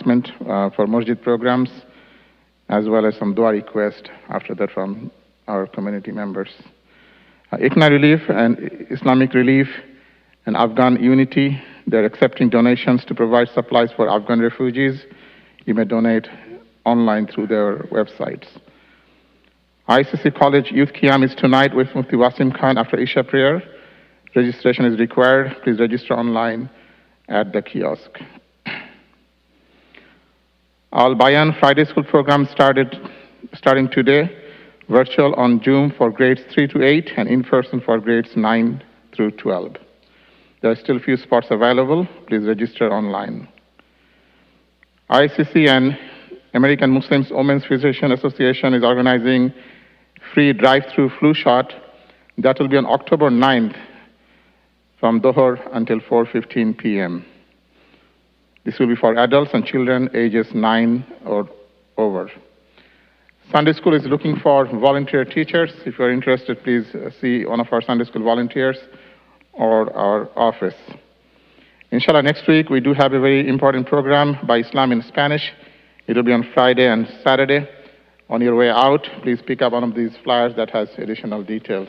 announcement for masjid programs, as well as some dua request after that from our community members. ICNA Relief and Islamic Relief and Afghan Unity, they're accepting donations to provide supplies for Afghan refugees. You may donate online through their websites. ICC College Youth Qiyam is tonight with Mufti Wasim Khan after Isha prayer. Registration is required. Please register online at the kiosk. Al Bayan Friday School program starting today, virtual on Zoom for grades 3 to 8 and in person for grades 9 through 12. There are still a few spots available. Please register online. ICC and American Muslims Women's Physician Association is organizing free drive-through flu shot that will be on October 9th from Dohor until 4:15 p.m. This will be for adults and children ages 9 or over. Sunday School is looking for volunteer teachers. If you're interested, please see one of our Sunday School volunteers or our office. Inshallah, next week we do have a very important program by Islam in Spanish. It will be on Friday and Saturday. On your way out, please pick up one of these flyers that has additional details.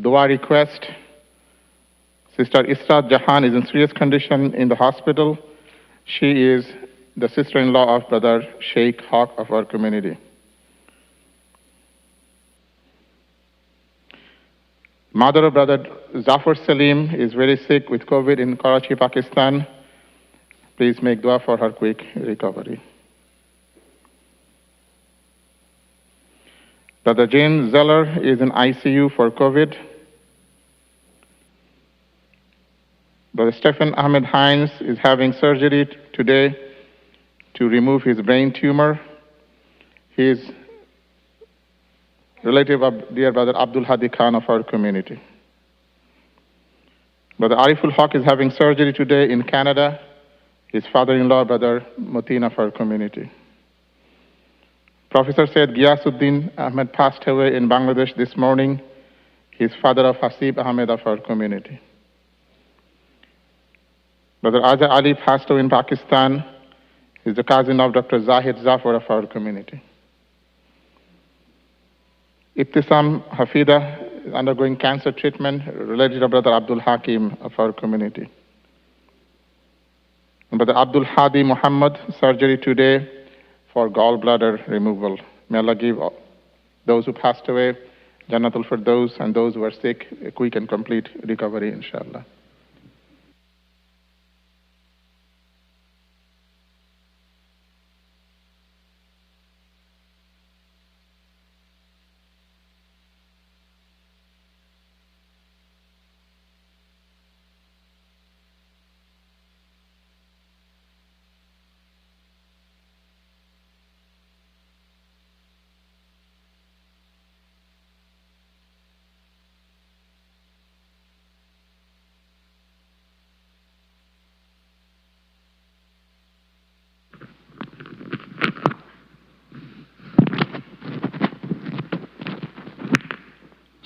Dua request. Sister Isra Jahan is in serious condition in the hospital. She is the sister-in-law of Brother Shaykh Haq of our community. Mother of Brother Zafar Salim is very sick with COVID in Karachi, Pakistan. Please make dua for her quick recovery. Brother James Zeller is in ICU for COVID. Brother Stephen Ahmed Hines is having surgery today to remove his brain tumor. He is relative of dear Brother Abdul Hadi Khan of our community. Brother Ariful Haq is having surgery today in Canada. His father-in-law, Brother Mutin of our community. Professor Said Giyasuddin Ahmed passed away in Bangladesh this morning. He's father of Hasib Ahmed of our community. Brother Aja Ali passed away in Pakistan. He's the cousin of Dr. Zahid Zafar of our community. Ibtisam Hafida is undergoing cancer treatment related to Brother Abdul Hakim of our community. And Brother Abdul Hadi Muhammad, surgery today for gallbladder removal. May Allah give those who passed away Jannatul Firdaus and those who are sick a quick and complete recovery, inshallah.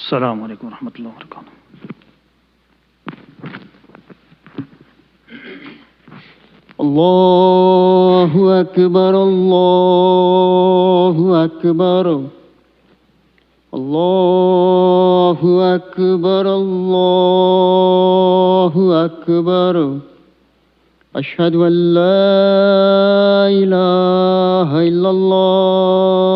Assalamu alaikum warahmatullahi wabarakatuh. Allahu Akbar, Allahu Akbar. Allahu Akbar, Allahu Akbar. Ashhadu an la ilaha illallah.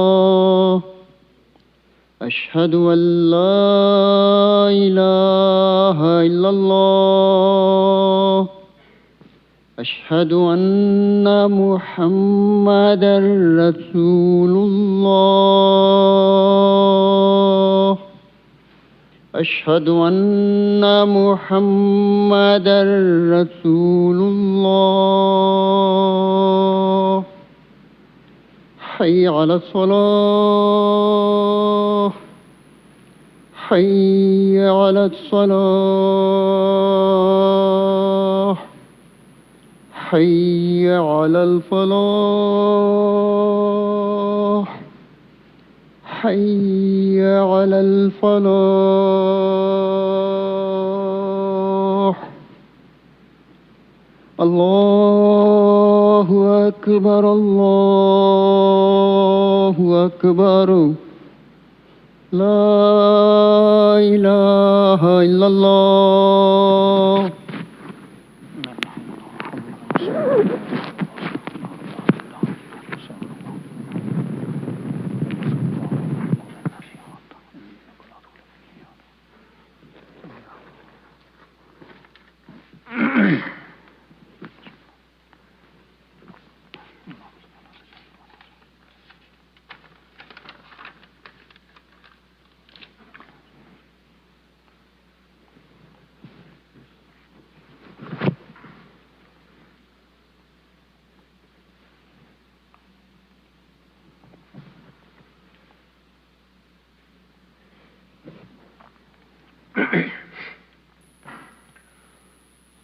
أشهد أن لا إله إلا الله أشهد أن محمدا رسول الله أشهد أن محمدا رسول الله حي على الصلاة حي على الصلاة حي على الفلاح حي على الفلاح الله أكبر الله أكبر لا إله إلا الله.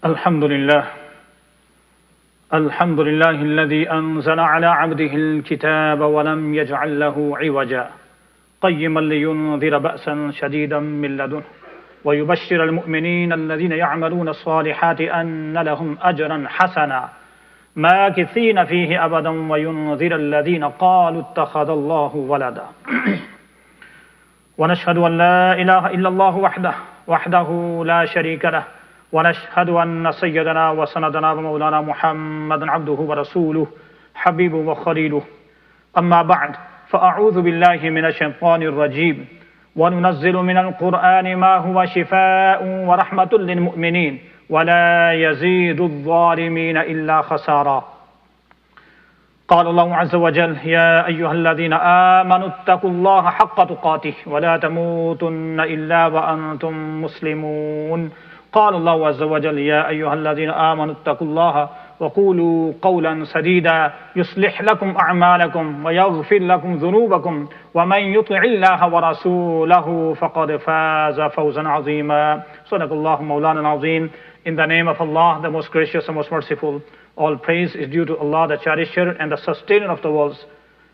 الحمد لله الذي أنزل على عبده الكتاب ولم يجعل له عوجا قيما لينذر بأسا شديدا من لدنه ويبشر المؤمنين الذين يعملون الصالحات أن لهم أجرا حسنا ماكثين فيه أبدا وينذر الذين قالوا اتخذ الله ولدا ونشهد أن لا إله إلا الله وحده لا شريك له ونشهد أن سيدنا وسندنا ومولانا محمدا عبده ورسوله حبيبه وخليله أما بعد فأعوذ بالله من الشيطان الرجيم وننزل من القرآن ما هو شفاء ورحمة للمؤمنين ولا يزيد الظالمين إلا خسارا. قال الله عز وجل يا أيها الذين آمنوا اتقوا الله حق تقاته ولا تموتن إلا وأنتم مسلمون. قال الله عز وجل يا أيها الذين آمنوا اتقوا الله وقولوا قولا سديدا يصلح لكم أعمالكم ويغفر لكم ذنوبكم ومن يطع الله ورسوله فقد فاز فوزا عظيما. صدق الله مولانا العظيم. In the name of Allah, the most gracious and most merciful, all praise is due to Allah, the cherisher and the sustainer of the worlds.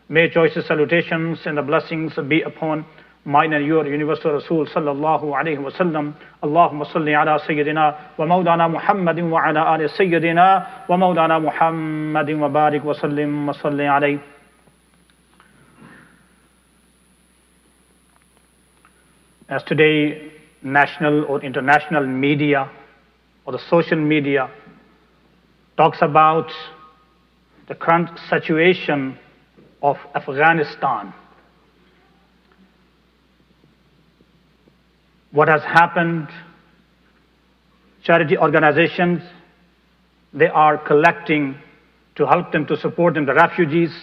May choicest salutations and the blessings be upon mine and your universal Rasul sallallahu alayhi wa sallam. Allahumma salli ala Sayyidina wa Mawlana Muhammadin wa ala ali Sayyidina wa Mawlana Muhammadin wa barik wa sallim wa salli alayhi. As today, national or international media or the social media talks about the current situation of Afghanistan, what has happened, charity organizations, they are collecting to help them, to support them, the refugees,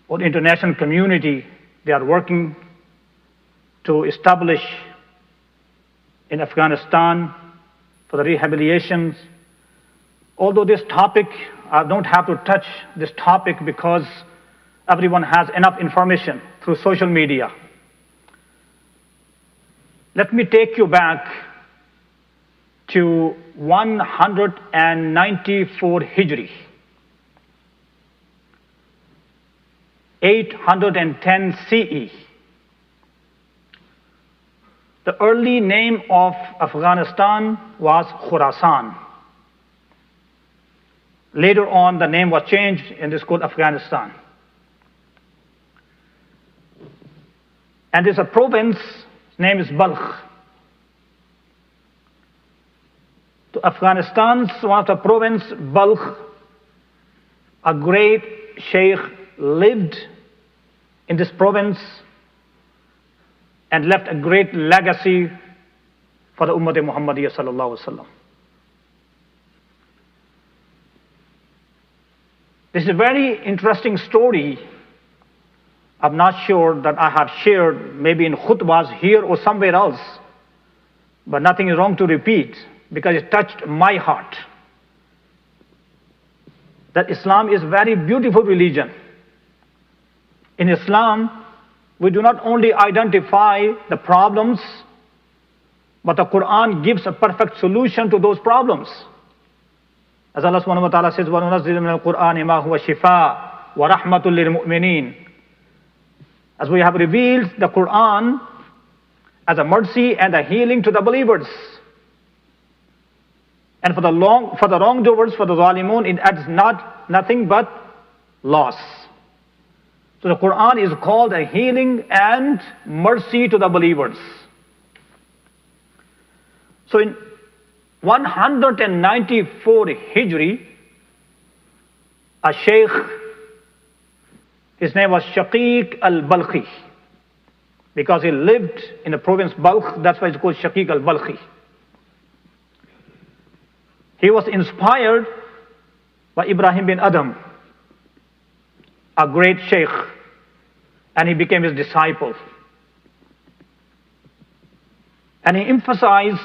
or the international community, they are working to establish in Afghanistan for the rehabilitations. Although this topic, I don't have to touch this topic because everyone has enough information through social media. Let me take you back to 194 Hijri, 810 CE. The early name of Afghanistan was Khurasan. Later on, the name was changed and it's called Afghanistan. And there's a province, its name is Balkh. To Afghanistan's one of the province, Balkh, a great Shaykh lived in this province and left a great legacy for the Ummah Muhammadiyya sallallahu alaihi wasallam. This is a very interesting story. I'm not sure that I have shared maybe in khutbahs here or somewhere else, but nothing is wrong to repeat because it touched my heart. That Islam is a very beautiful religion. In Islam, we do not only identify the problems, but the Quran gives a perfect solution to those problems. As Allah subhanahu wa ta'ala says, وَنُنَزِّلُ مِنَ الْقُرْآنِ مَا هُوَ شِفَاءٌ وَرَحْمَةٌ لِلْمُؤْمِنِينَ. As we have revealed the Quran as a mercy and a healing to the believers. And for the wrongdoers, for the zalimun, it adds nothing but loss. So the Quran is called a healing and mercy to the believers. So in 194 Hijri, a Shaykh, his name was Shaykh al-Balkhi, because he lived in the province Balkh, that's why it's called Shaykh al-Balkhi. He was inspired by Ibrahim bin Adam, a great Shaykh, and he became his disciple. And he emphasized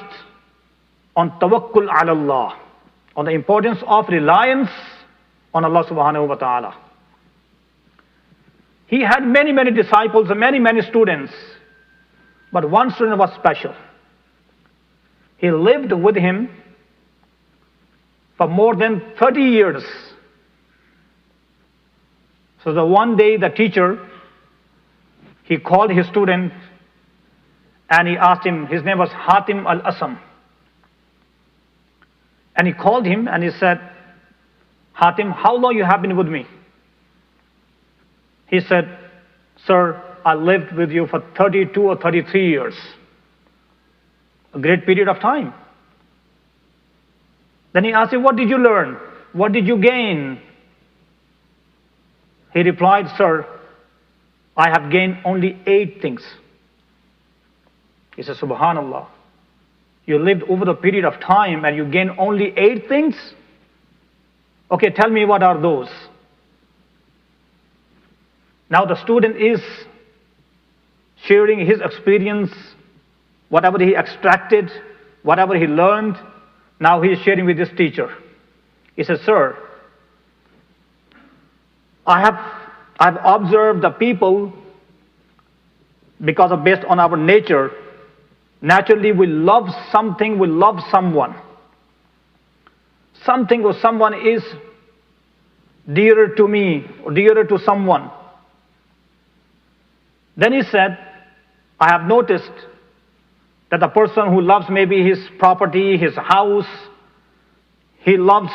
on tawakkul ala Allah, on the importance of reliance on Allah subhanahu wa ta'ala. He had many disciples and many students, but one student was special. He lived with him for more than 30 years. So the one day the teacher, he called his student and he asked him, his name was Hatim al-Asam. And he called him and he said, Hatim, how long you have been with me? He said, sir, I lived with you for 32 or 33 years. A great period of time. Then he asked him, what did you learn? What did you gain? He replied, sir, I have gained only 8 things. He said, Subhanallah. You lived over the period of time and you gained only 8 things? Okay, tell me what are those? Now the student is sharing his experience, whatever he extracted, whatever he learned, now he is sharing with his teacher. He says, sir, I've observed the people, because of based on our nature, naturally we love something, we love someone. Something or someone is dearer to me or dearer to someone. Then he said, I have noticed that the person who loves maybe his property, his house, he loves,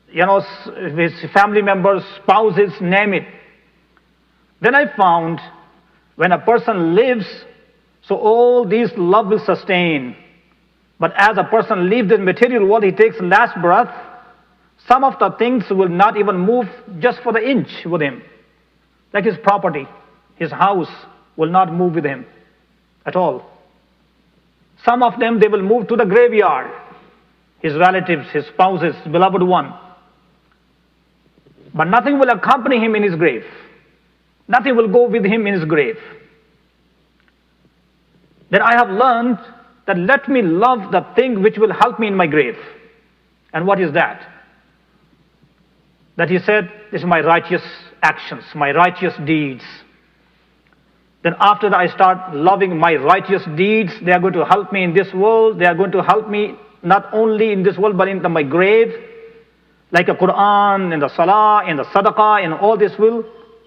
his family members, spouses, name it. Then I found when a person lives, so all these love will sustain. But as a person leaves the material world, he takes last breath, some of the things will not even move just for the inch with him. Like his property, his house will not move with him at all. Some of them, they will move to the graveyard. His relatives, his spouses, beloved one. But nothing will accompany him in his grave. Nothing will go with him in his grave. Then I have learned that let me love the thing which will help me in my grave. And what is that? That he said, this is my righteous actions, my righteous deeds. Then after that I start loving my righteous deeds. They are going to help me in this world. They are going to help me not only in this world but in my grave. Like a Quran and the Salah and the Sadaqah and all this will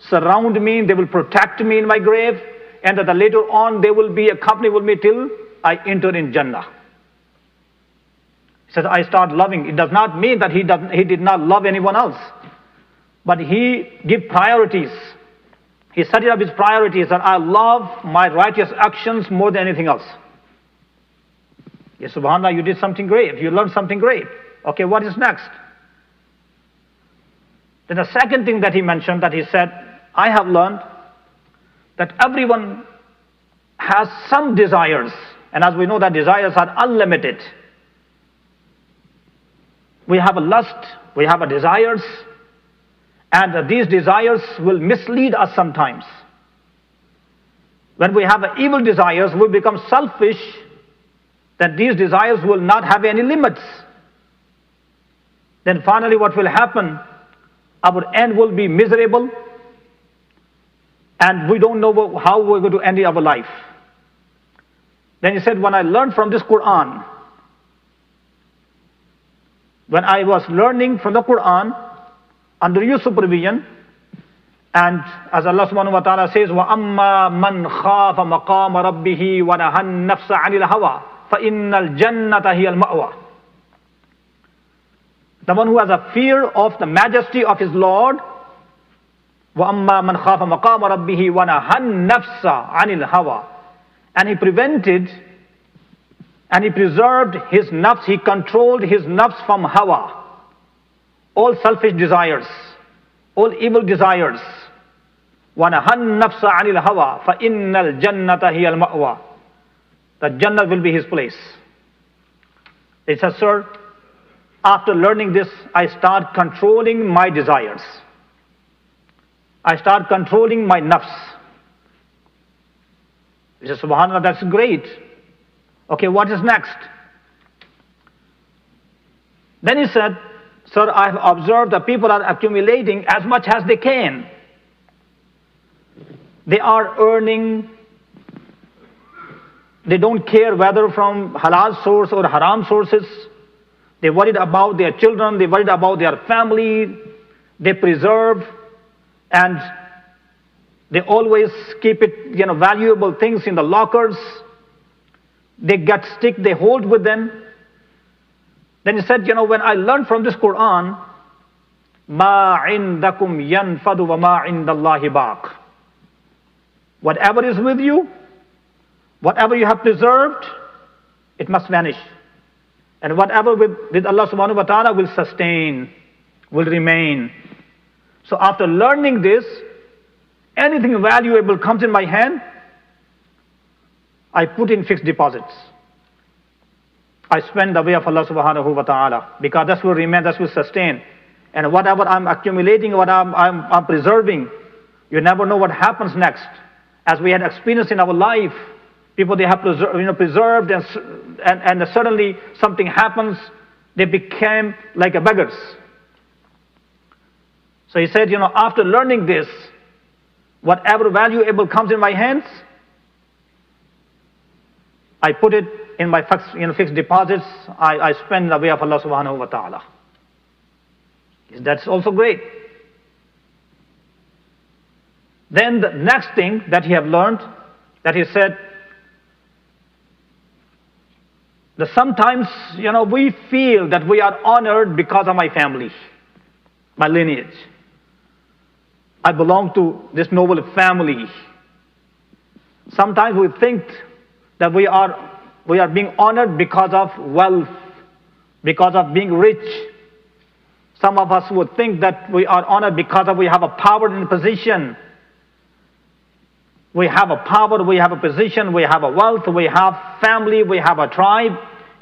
surround me. They will protect me in my grave. And that later on they will be accompanied with me till I enter in Jannah. He says, I start loving. It does not mean that he did not love anyone else. But he gave priorities. He set it up his priorities that I love my righteous actions more than anything else. Yes, subhanAllah, you did something great. You learned something great. Okay, what is next? Then the second thing that he mentioned, that he said, I have learned that everyone has some desires. And as we know that desires are unlimited. We have a lust, we have a desires. And these desires will mislead us sometimes. When we have evil desires, we become selfish, that these desires will not have any limits. Then finally what will happen? Our end will be miserable, and we don't know how we're going to end our life. Then he said, when I learned from this Quran, when I was learning from the Quran, under your supervision, and as Allah subhanahu wa ta'ala says, وَأَمَّا مَنْ خَافَ مَقَامَ رَبِّهِ وَنَهَى النَّفْسَ عَنِ الْهَوَى فَإِنَّ الْجَنَّةَ هِيَ الْمَأْوَى. The one who has a fear of the majesty of his Lord. وَأَمَّا مَنْ خَافَ مَقَامَ رَبِّهِ وَنَهَى النَّفْسَ عَنِ الْهَوَى. And he prevented and he preserved his nafs, he controlled his nafs from hawa, all selfish desires, all evil desires. وَنَهَى النَّفْسَ عَنِ الْهَوَى فَإِنَّ الْجَنَّةَ هِيَ الْمَأْوَى. The Jannah will be his place. He says, sir, after learning this, I start controlling my desires. I start controlling my nafs. He says, subhanAllah, that's great. Okay, what is next? Then he said, sir, I have observed that people are accumulating as much as they can. They are earning. They don't care whether from halal source or haram sources. They worried about their children. They worried about their family. They preserve and they always keep it, valuable things in the lockers. They get stick, they hold with them. Then he said, when I learned from this Quran, مَا عِنْدَكُمْ يَنْفَدُ وَمَا عِنْدَ اللَّهِ بَاقٍ. Whatever is with you, whatever you have preserved, it must vanish. And whatever with Allah subhanahu wa ta'ala will sustain, will remain. So after learning this, anything valuable comes in my hand, I put in fixed deposits. I spend the way of Allah subhanahu wa ta'ala, because that will remain, that will sustain. And whatever I'm accumulating, what I'm preserving, you never know what happens next. As we had experienced in our life, people they have preserved and suddenly something happens, they became like a beggars. So he said, after learning this, whatever valuable comes in my hands, I put it in my fixed deposits. I spend in the way of Allah subhanahu wa ta'ala. That's also great. Then the next thing that he have learned, that he said, that sometimes, we feel that we are honored because of my family, my lineage. I belong to this noble family. Sometimes we think that we are being honored because of wealth, because of being rich. Some of us would think that we are honored because we have a power and position. We have a power, we have a position, we have a wealth, we have family, we have a tribe.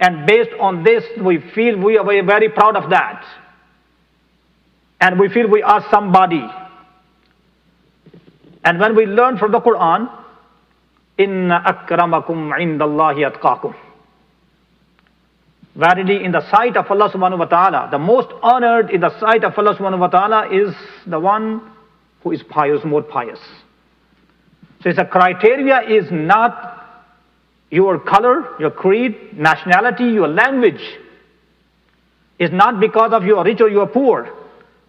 And based on this, we feel we are very proud of that. And we feel we are somebody. And when we learn from the Quran, Inna akramakum indallahi atqakum. Verily, in the sight of Allah subhanahu wa ta'ala, the most honored in the sight of Allah subhanahu wa ta'ala is the one who is pious, more pious. So it's a criteria is not your color, your creed, nationality, your language. It's not because of you are rich or you are poor.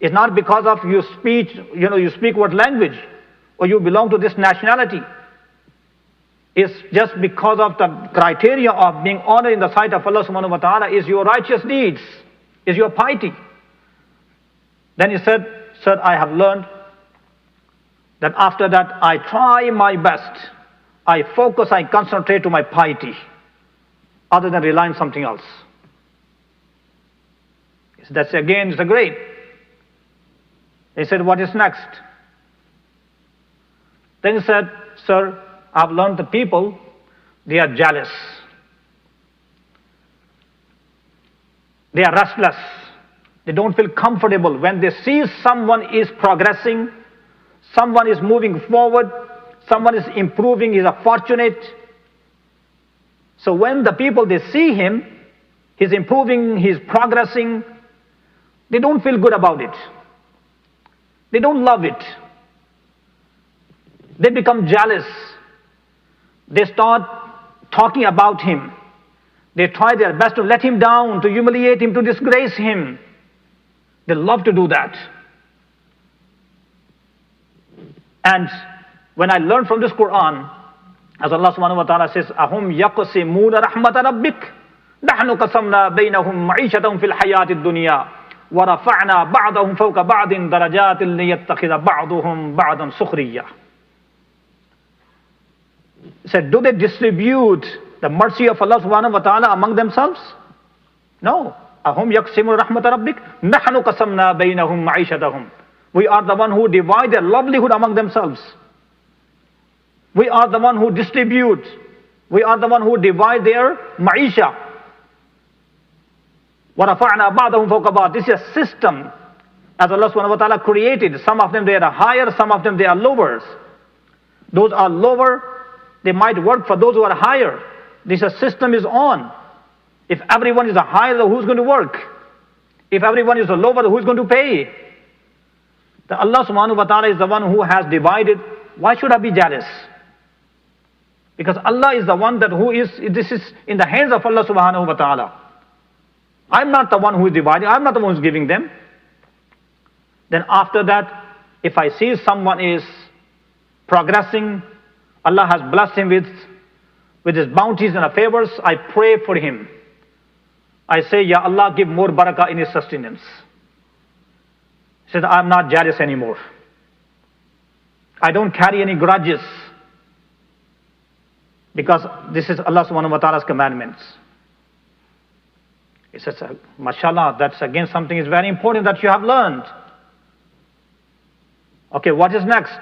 It's not because of your speech, you speak what language, or you belong to this nationality. It's just because of the criteria of being honored in the sight of Allah subhanahu wa ta'ala is your righteous deeds, is your piety. Then he said, sir, I have learned that after that I try my best. I focus, I concentrate to my piety, other than relying on something else. That's again, it's a great. He said, what is next? Then he said, sir, I've learned the people, they are jealous. They are restless. They don't feel comfortable. When they see someone is progressing, someone is moving forward, someone is improving, is fortunate. So when the people, they see him, he's improving, he's progressing, they don't feel good about it. They don't love it. They become jealous. They start talking about him. They try their best to let him down, to humiliate him, to disgrace him. They love to do that. And when I learned from this Quran, as Allah subhanahu wa ta'ala says, Ahum yaqsimuna rahmata rabbik, nahnu qasamna baynahum ma'ishatahum fil hayatid dunya, وَرَفَعْنَا بَعْضَهُمْ فَوْقَ بَعْضٍ دَرَجَاتٍ لِيَتَّخِذَ بَعْضُهُمْ بَعْضًا سُخْرِيًّا. Said, do they distribute the mercy of Allah subhanahu wa ta'ala among themselves? No. أَهُمْ يَقْسِمُ رَحْمَةَ رَبِّكَ نَحْنُ قَسَمْنَا بَيْنَهُمْ مَعِيشَتَهُمْ. We are the one who divide their livelihood among themselves. We are the one who distribute. We are the one who divide their ma'isha. وَرَفَعْنَا بَعْضَهُمْ فَوْقَ بَعْضٍ. This is a system as Allah subhanahu wa ta'ala created. Some of them they are higher, some of them they are lower. Those are lower, they might work for those who are higher. This system is on. If everyone is a higher, who's going to work? If everyone is a lower, who's going to pay? The Allah subhanahu wa ta'ala is the one who has divided. Why should I be jealous? Because Allah is the one this is in the hands of Allah subhanahu wa ta'ala. I'm not the one who is dividing, I'm not the one who is giving them. Then after that, if I see someone is progressing, Allah has blessed him with his bounties and favors, I pray for him. I say, Ya Allah, give more barakah in his sustenance. He said, I'm not jealous anymore. I don't carry any grudges. Because this is Allah subhanahu wa ta'ala's commandments. He says, mashallah, that's again something is very important that you have learned. Okay, what is next?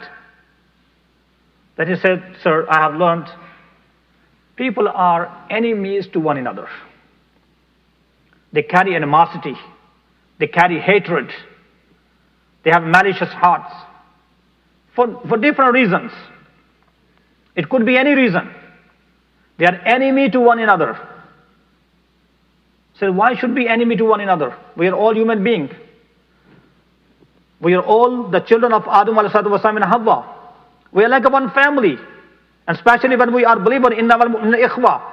Then he said, sir, I have learned people are enemies to one another. They carry animosity. They carry hatred. They have malicious hearts. For different reasons. It could be any reason. They are enemy to one another. So why should be enemy to one another? We are all human beings. We are all the children of Adam alayhi salatu wasalam and Hawa. We are like one family. And especially when we are believers in our ikhwa.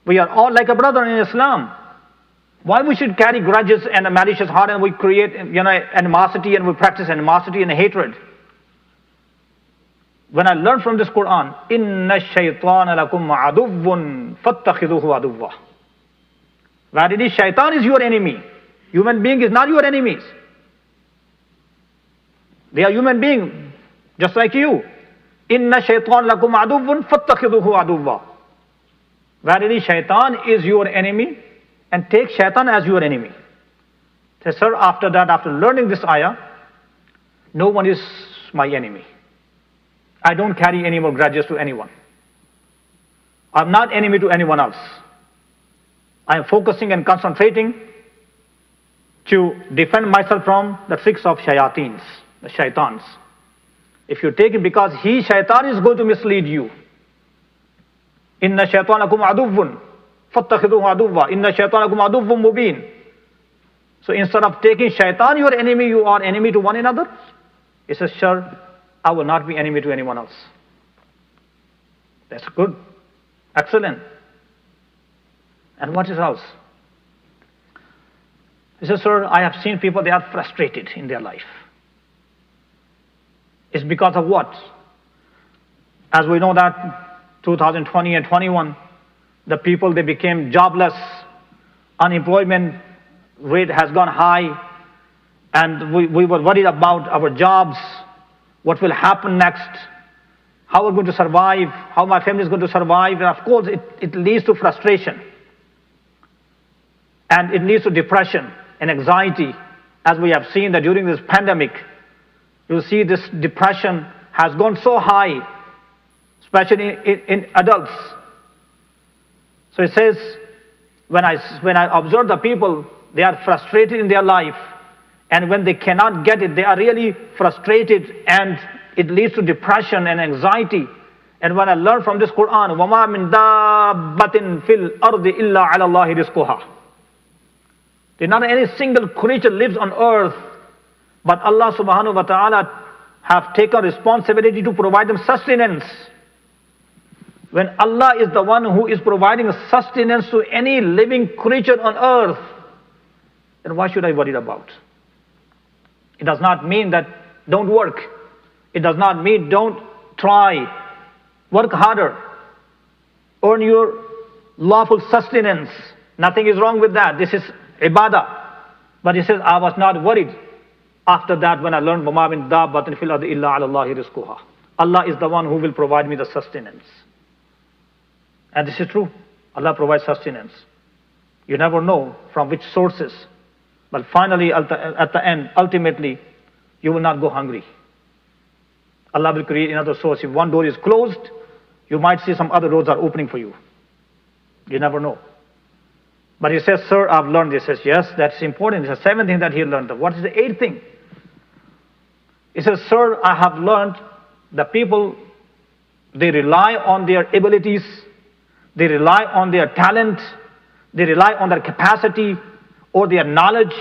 We are all like a brother in Islam. Why we should carry grudges and a malicious heart and we create animosity and we practice animosity and hatred? When I learned from this Quran, Inna shaytana lakum aduwwun fattakhidhuhu aduwwa. Verily shaitan is your enemy. Human being is not your enemies. They are human beings, just like you. Inna shaytan lakum aduwwun fattakhidhuhu aduwwa. Verily shaitan is your enemy and take shaitan as your enemy. So, sir, after that, after learning this ayah, no one is my enemy. I don't carry any more grudges to anyone. I'm not enemy to anyone else. I am focusing and concentrating to defend myself from the tricks of shayateens, the shaitans. If you take it because shaitan is going to mislead you. Inna shaitanakum aduwwun fattakhidhuhu aduwwa. Inna shaitanakum aduwwun mubin. So instead of taking shaitan your enemy, you are enemy to one another. He says, sure, I will not be enemy to anyone else. That's good. Excellent. And what is else? He says, sir, I have seen people, they are frustrated in their life. It's because of what? As we know that 2020 and 21, the people, they became jobless. Unemployment rate has gone high. And we were worried about our jobs. What will happen next? How we're going to survive? How my family is going to survive? And of course, it leads to frustration. And it leads to depression and anxiety. As we have seen that during this pandemic, you see this depression has gone so high, especially in adults. So it says, when I observe the people, they are frustrated in their life. And when they cannot get it, they are really frustrated and it leads to depression and anxiety. And when I learn from this Quran, وَمَا مِن دَابَّةٍ فِي الْأَرْضِ إِلَّا عَلَى اللَّهِ رِزْقُهَا. There not any single creature lives on earth, but Allah subhanahu wa ta'ala have taken responsibility to provide them sustenance. When Allah is the one who is providing sustenance to any living creature on earth, then why should I worry about? It does not mean that don't work. It does not mean don't try. Work harder. Earn your lawful sustenance. Nothing is wrong with that. This is ibadah. But he says, I was not worried after that when I learned وَمَا مِن دَابَّةٍ فِي الْأَرْضِ إِلَّا عَلَى اللَّهِ رِزْقُهَا. Allah is the one who will provide me the sustenance. And this is true. Allah provides sustenance. You never know from which sources. But finally, at the end, ultimately, you will not go hungry. Allah will create another source. If one door is closed, you might see some other doors are opening for you. You never know. But he says, sir, I've learned this. He says, yes, that's important. It's the seventh thing that he learned. What is the eighth thing? He says, sir, I have learned the people, they rely on their abilities, they rely on their talent, they rely on their capacity, or their knowledge,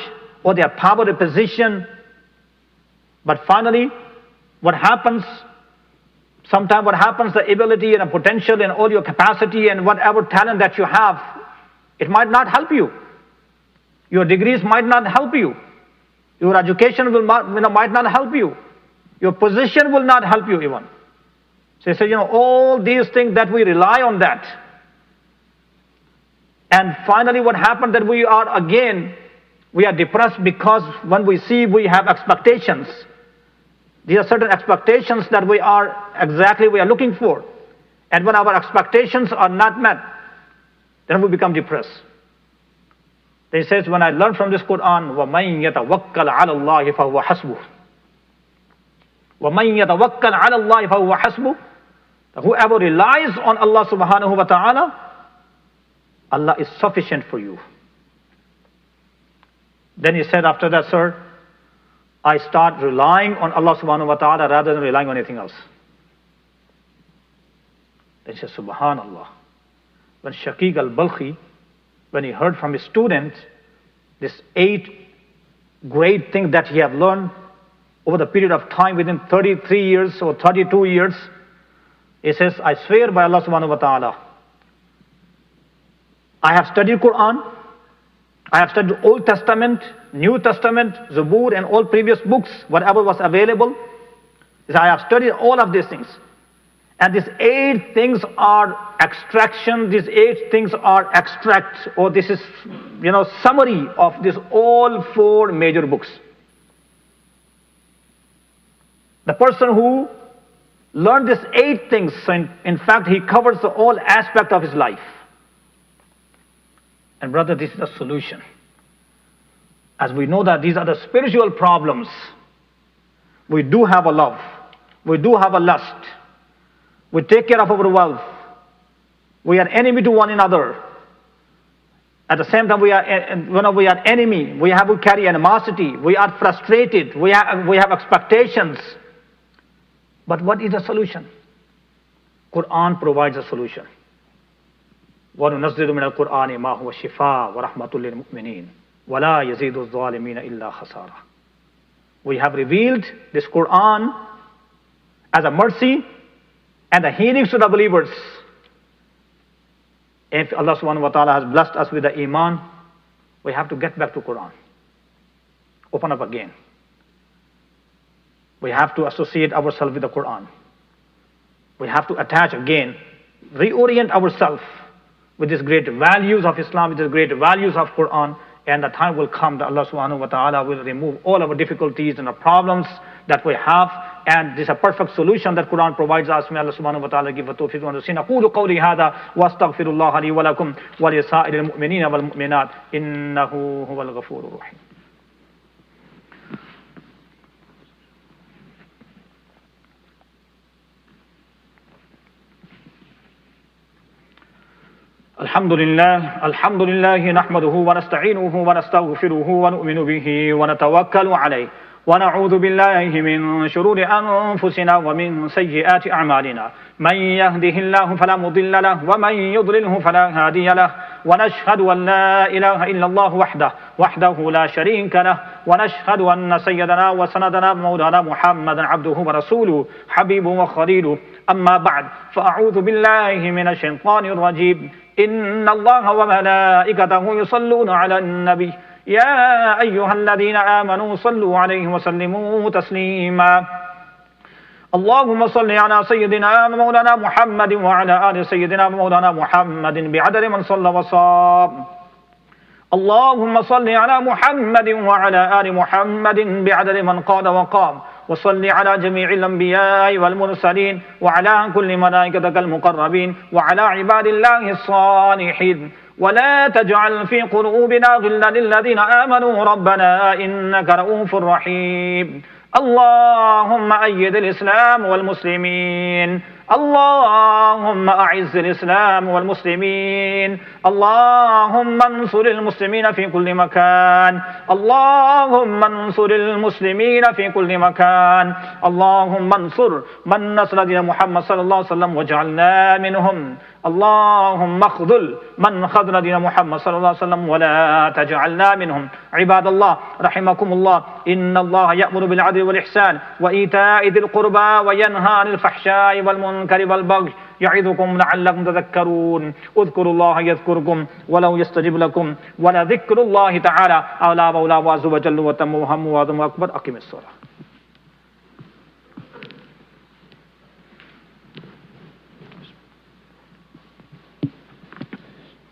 or their power or position. But finally, what happens, sometimes what happens, the ability and the potential and all your capacity and whatever talent that you have, it might not help you. Your degrees might not help you. Your education might not help you. Your position will not help you even. So he said, all these things that we rely on that. And finally what happened that we are depressed because when we see we have expectations. These are certain expectations that we are looking for. And when our expectations are not met, then we become depressed. Then he says, when I learned from this Quran, وَمَن يَتَوَكَّلْ عَلَى اللَّهِ فَهُوَ حَسْبُهُ. وَمَن يَتَوَكَّلْ عَلَى اللَّهِ فَهُوَ حَسْبُهُ. Whoever relies on Allah subhanahu wa ta'ala, Allah is sufficient for you. Then he said after that, sir, I start relying on Allah subhanahu wa ta'ala rather than relying on anything else. Then he said, subhanallah. When Shaykh al-Balkhi, when he heard from his student, this 8 great things that he have learned over the period of time within 33 years or 32 years, he says, I swear by Allah subhanahu wa ta'ala, I have studied Quran, I have studied Old Testament, New Testament, Zabur and all previous books, whatever was available. He said, I have studied all of these things. And these 8 things are extraction, these 8 things are extract, or this is, summary of these all 4 major books. The person who learned these 8 things, so in fact, he covers the all aspect of his life. And brother, this is the solution. As we know that these are the spiritual problems. We do have a love. We do have a lust. We take care of our wealth. We are enemy to one another. At the same time, we are enemy. We carry animosity. We are frustrated. We have expectations. But what is the solution? Quran provides a solution. وَنُنَزِّلُ مِنَ الْقُرْآنِ مَا هُوَ شِفَاءٌ وَرَحْمَةٌ لِلْمُؤْمِنِينَ وَلَا يَزِيدُ الظَّالِمِينَ إِلَّا خَسَارًا. We have revealed this Quran as a mercy and a healing to the believers. If Allah subhanahu wa ta'ala has blessed us with the iman, we have to get back to Quran. Open up again. We have to associate ourselves with the Quran. We have to attach again, reorient ourselves with these great values of Islam, with these great values of Quran, and the time will come that Allah subhanahu wa ta'ala will remove all our difficulties and our problems that we have, and this is a perfect solution that Quran provides us. May Allah subhanahu wa ta'ala give us tawfiq wa nusina. Qulu qawli hadha wa astaghfirullah li wa lakum wa li sa'iril mu'minina wal mu'minat innahu huwal ghafurur rahim. الحمد لله نحمده ونستعينه ونستغفره ونؤمن به ونتوكل عليه ونعوذ بالله من شرور أنفسنا ومن سيئات أعمالنا من يهده الله فلا مضل له ومن يضلله فلا هادي له ونشهد أن لا إله إلا الله وحده لا شريك له ونشهد أن سيدنا وسندنا مولانا محمدا عبده ورسوله حبيبه وخليله أما بعد فأعوذ بالله من الشيطان الرجيم إن الله وملائكته يصلون على النبي يا أيها الذين آمنوا صلوا عليه وسلموا تسليما اللهم صل على سيدنا مولانا محمد وعلى آل سيدنا مولانا محمد بعدد من صلى وصام اللهم صل على محمد وعلى آل محمد بعدد من قال وقام، وصل على جميع الأنبياء والمرسلين وعلى كل ملائكتك المقربين وعلى عباد الله الصالحين، ولا تجعل في قلوبنا غلا للذين آمنوا ربنا إنك رؤوف رحيم. اللهم أيد الإسلام والمسلمين، اللهم أعز الإسلام والمسلمين، اللهم انصر المسلمين في كل مكان، اللهم انصر المسلمين في كل مكان، اللهم انصر من نصر دين محمد صلى الله عليه وسلم واجعلنا منهم، اللهم اخذل من خذل دين محمد صلى الله عليه وسلم ولا تجعلنا منهم. عباد الله رحمكم الله، إن الله يأمر بالعدل والإحسان وإيتاء ذي القربى وينهى عن الفحشاء والمنكر والبغي يعظكم لعلكم تذكرون. اذكروا الله يذكركم ولو يستجب لكم ولذكر الله تعالى أعلى وأولى وعز وجل وتم وهم وعظم أكبر. أقم الصلاة.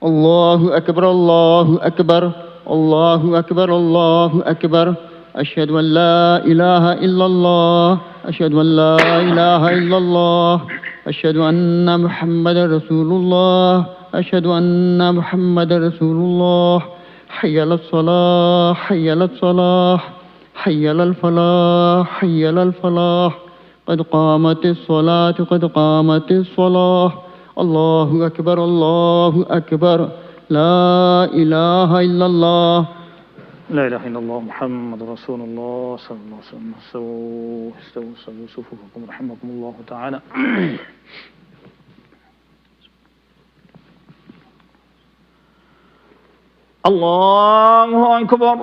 الله أكبر الله أكبر الله أكبر الله أكبر. أشهد أن لا إله إلا الله، أشهد أن لا إله إلا الله، أشهد أن محمد رسول الله، أشهد أن محمد رسول الله. حي على الصلاة حي على الصلاة حي على الفلاح حي على الفلاح. قد قامت الصلاة قد قامت الصلاة. الله أكبر الله أكبر. لا إله إلا الله. لا إله إلا الله محمد رسول الله صلى الله عليه وسلم. استووا صفوفكم رحمكم الله تعالى. الله أكبر.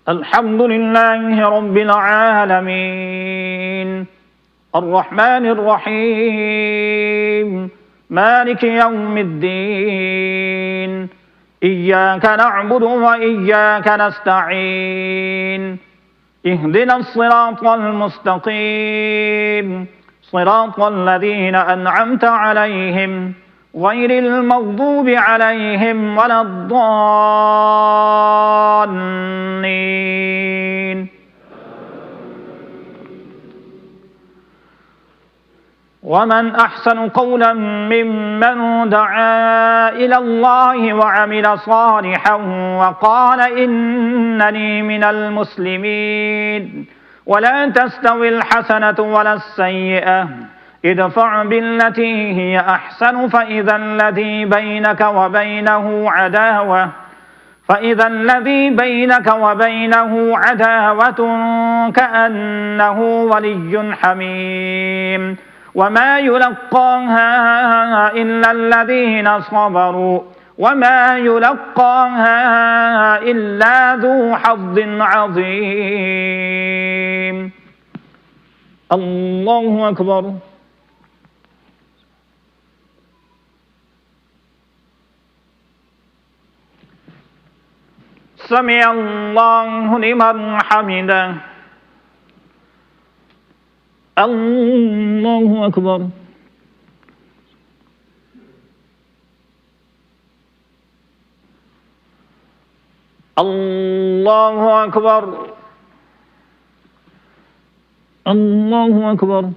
الحمد لله رب العالمين الرحمن الرحيم مالك يوم الدين. إياك نعبد وإياك نستعين. اهدنا الصراط المستقيم صراط الذين أنعمت عليهم غير المغضوب عليهم ولا الضالين. ومن أحسن قولا ممن دعا إلى الله وعمل صالحا وقال إنني من المسلمين. ولا تستوي الحسنة ولا السيئة، ادفع بالتي هي أحسن فإذا الذي بينك وبينه عداوة كأنه ولي حميم. وما يلقاها إلا الذين صبروا وما يلقاها إلا ذو حظ عظيم. الله أكبر. سمع الله لمن حمده. الله أكبر. الله أكبر. الله أكبر.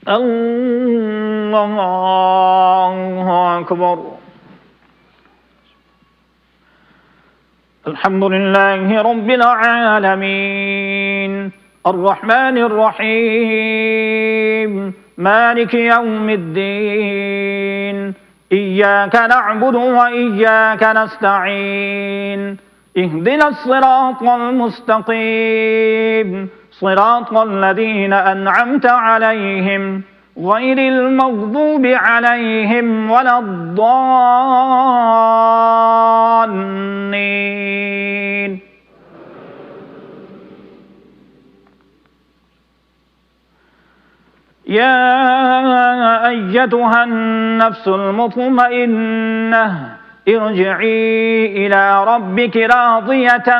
الله أكبر. الحمد لله رب العالمين الرحمن الرحيم مالك يوم الدين. إياك نعبد وإياك نستعين. اهدنا الصراط المستقيم صراط الذين أنعمت عليهم غير المغضوب عليهم ولا الضالين. يا أيتها النفس المطمئنة ارجعي إلى ربك راضية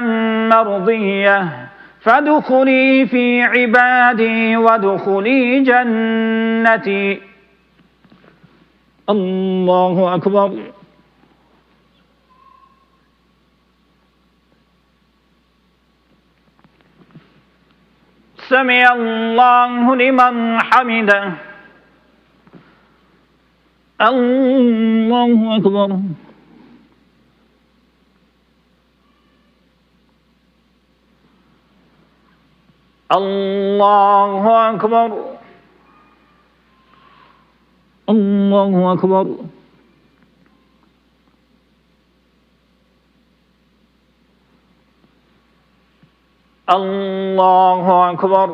مرضية فادخلي في عبادي وادخلي جنتي. الله أكبر. سمع الله لمن حمده. الله أكبر. الله أكبر. الله أكبر. الله أكبر.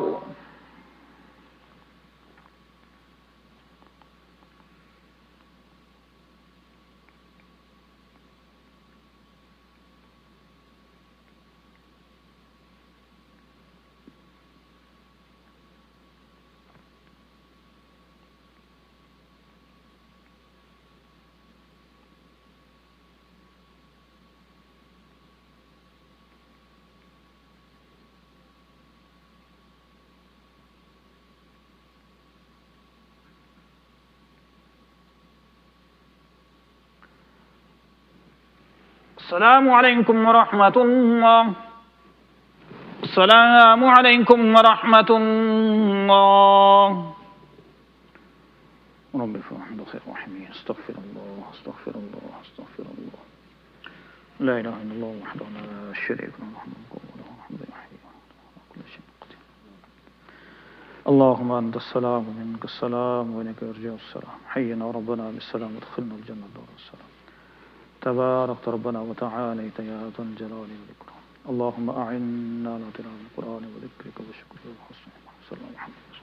السلام عليكم ورحمة الله. السلام عليكم ورحمة الله. رب الفرحمن خير رحمين. استغفر الله استغفر الله استغفر الله. لا إله إلا الله وحده لا شريك له له الحمد يحيي كل شيء قدير. اللهم أنت السلام ومنك السلام وإليك يرجع السلام. حينا ربنا بالسلام وادخلنا الجنة دار السلام. تبارك ربنا وتعاليت يا ذا الجلال والإكرام. اللهم أعنا على تلاوة القرآن وذكرك وشكرك وحسن صلى الله عليه وسلم.